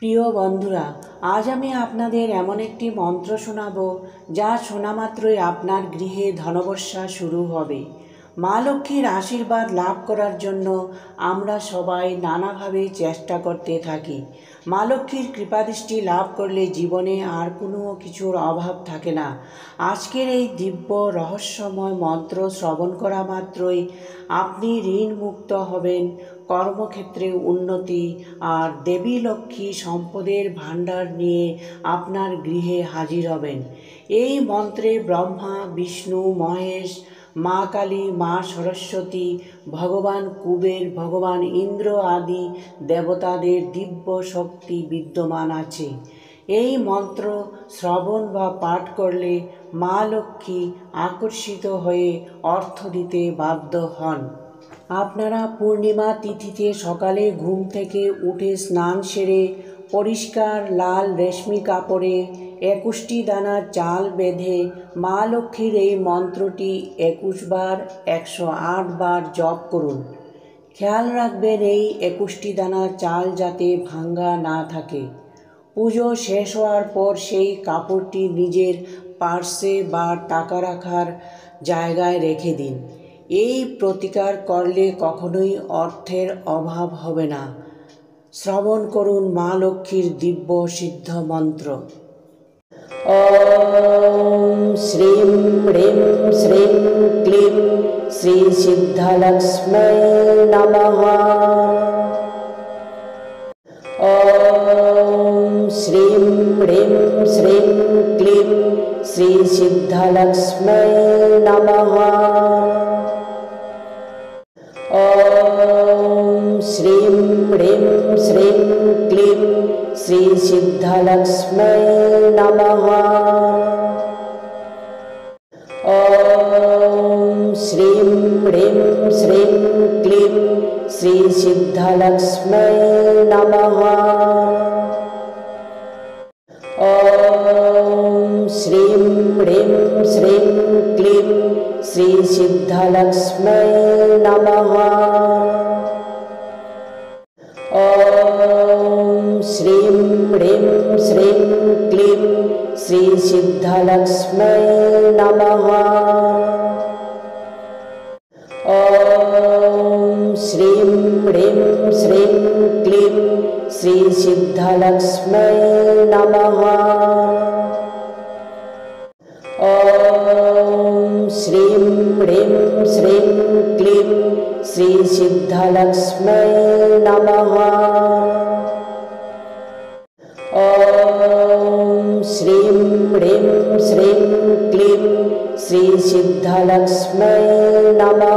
প্রিয় বন্ধুরা, আজ আমি আপনাদের এমন একটি মন্ত্র শোনাবো যা শোনা মাত্রই আপনার গৃহে ধনবর্ষা শুরু হবে। মা লক্ষ্মীর আশীর্বাদ লাভ করার জন্য আমরা সবাই নানাভাবে চেষ্টা করতে থাকি। মা লক্ষ্মীর কৃপাদৃষ্টি লাভ করলে জীবনে আর কোনো কিছুর অভাব থাকে না। আজকের এই দিব্য রহস্যময় মন্ত্র শ্রবণ করা মাত্রই আপনি ঋণ মুক্ত হবেন, কর্মক্ষেত্রে উন্নতি আর দেবী লক্ষ্মী সম্পদের ভাণ্ডার নিয়ে আপনার গৃহে হাজির হবেন। এই মন্ত্রে ব্রহ্মা, বিষ্ণু, মহেশ, মা কালী, মা সরস্বতী, ভগবান কুবের, ভগবান ইন্দ্র আদি দেবতাদের দিব্য শক্তি বিদ্যমান আছে। এই মন্ত্র শ্রবণ বা পাঠ করলে মা লক্ষ্মী আকর্ষিত হয়ে অর্থ দিতে বাধ্য হন। আপনারা পূর্ণিমা তিথিতে সকালে ঘুম থেকে উঠে স্নান সেরে পরিষ্কার লাল রেশমি কাপড়ে 21টি দানা চাল বেঁধে মা লক্ষ্মীর এই মন্ত্রটি 21 বার 108 বার জপ করুন। খেয়াল রাখবেন এই 21টি দানা চাল যাতে ভাঙ্গা না থাকে। পুজো শেষ হওয়ার পর সেই কাপড়টি নিজের পার্সে বা টাকা রাখার জায়গায় রেখে দিন। এই প্রতিকার করলে কখনোই অর্থের অভাব হবে না। শ্রবণ করুন মা লক্ষ্মীর দিব্য সিদ্ধ মন্ত্র। ওম শ্রীম হ্রিম শ্রীম ক্লিম শ্রী সিদ্ধলক্ষ্ম্যৈ নমঃ। ওম শ্রীম হ্রিম শ্রীম ক্লিম শ্রী সিদ্ধলক্ষ্ম্যৈ নমঃ। ওম শ্রীম হ্রিম শ্রীম ক্লিম শ্রী সিদ্ধলক্ষ্ম্যৈ নমঃ। ওম শ্রীম হ্রিম শ্রীম ক্লিম শ্রী সিদ্ধলক্ষ্ম্যৈ নমঃ। ওম শ্রীম হ্রিম শ্রীম ক্লিম শ্রী সিদ্ধলক্ষ্ম্যৈ নমঃ। ওম শ্রীম হ্রিম শ্রীম ক্লিম শ্রী সিদ্ধলক্ষ্ম্যৈ নমঃ। ওম শ্রীম হ্রিম শ্রীম ক্লিম শ্রী সিদ্ধলক্ষ্ম্যৈ নমঃ। ওম শ্রীম হ্রিম শ্রীম ক্লিম শ্রী সিদ্ধলক্ষ্ম্যৈ নমঃ। ওম শ্রীম হ্রিম শ্রীম ক্লিম শ্রী সিদ্ধলক্ষ্ম্যৈ নমঃ।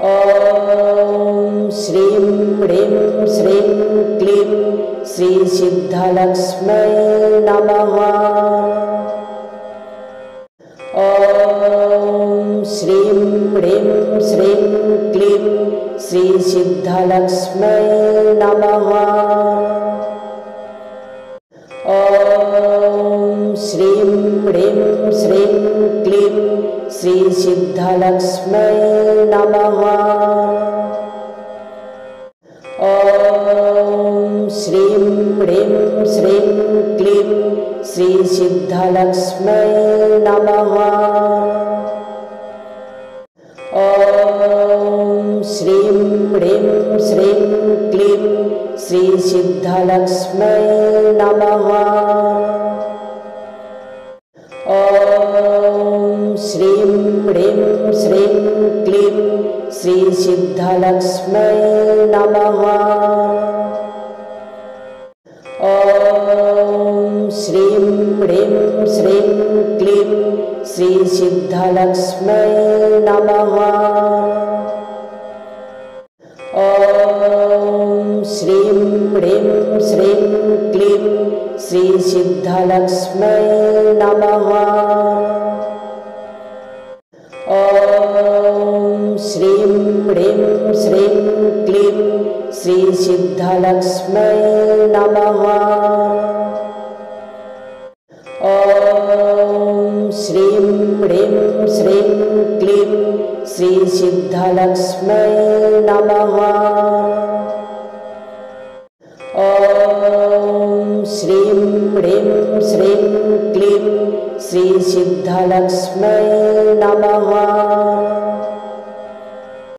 ওম শ্রীম হ্রিম শ্রীম ক্লিম শ্রী সিদ্ধলক্ষ্ম্যৈ নমঃ। ওম শ্রীম হ্রিম শ্রীম ক্লিম শ্রী সিদ্ধলক্ষ্ম্যৈ নমঃ। ওম শ্রীম হ্রিম শ্রীম ক্লিম শ্রী সিদ্ধলক্ষ্ম্যৈ নমঃ। ওম শ্রীম হ্রিম শ্রীম ক্লিম শ্রী সিদ্ধলক্ষ্ম্যৈ নমঃ। ওম শ্রীম হ্রিম শ্রীম ক্লিম শ্রী সিদ্ধলক্ষ্ম্যৈ নমঃ। ওম শ্রীম হ্রিম শ্রীম ক্লিম শ্রী সিদ্ধলক্ষ্ম্যৈ নমঃ। ওম শ্রীম হ্রিম শ্রীম ক্লিম শ্রী সিদ্ধলক্ষ্ম্যৈ নমঃ। ওম শ্রীম হ্রিম শ্রীম ক্লিম শ্রী সিদ্ধলক্ষ্ম্যৈ নমঃ। ওম শ্রীম হ্রিম শ্রীম ক্লিম শ্রী সিদ্ধলক্ষ্ম্যৈ নমঃ। ওম শ্রীম হ্রিম শ্রীম ক্লিম শ্রী সিদ্ধলক্ষ্ম্যৈ নমঃ। क्लीं श्रीसिद्धलक्ष्म्यै नमः।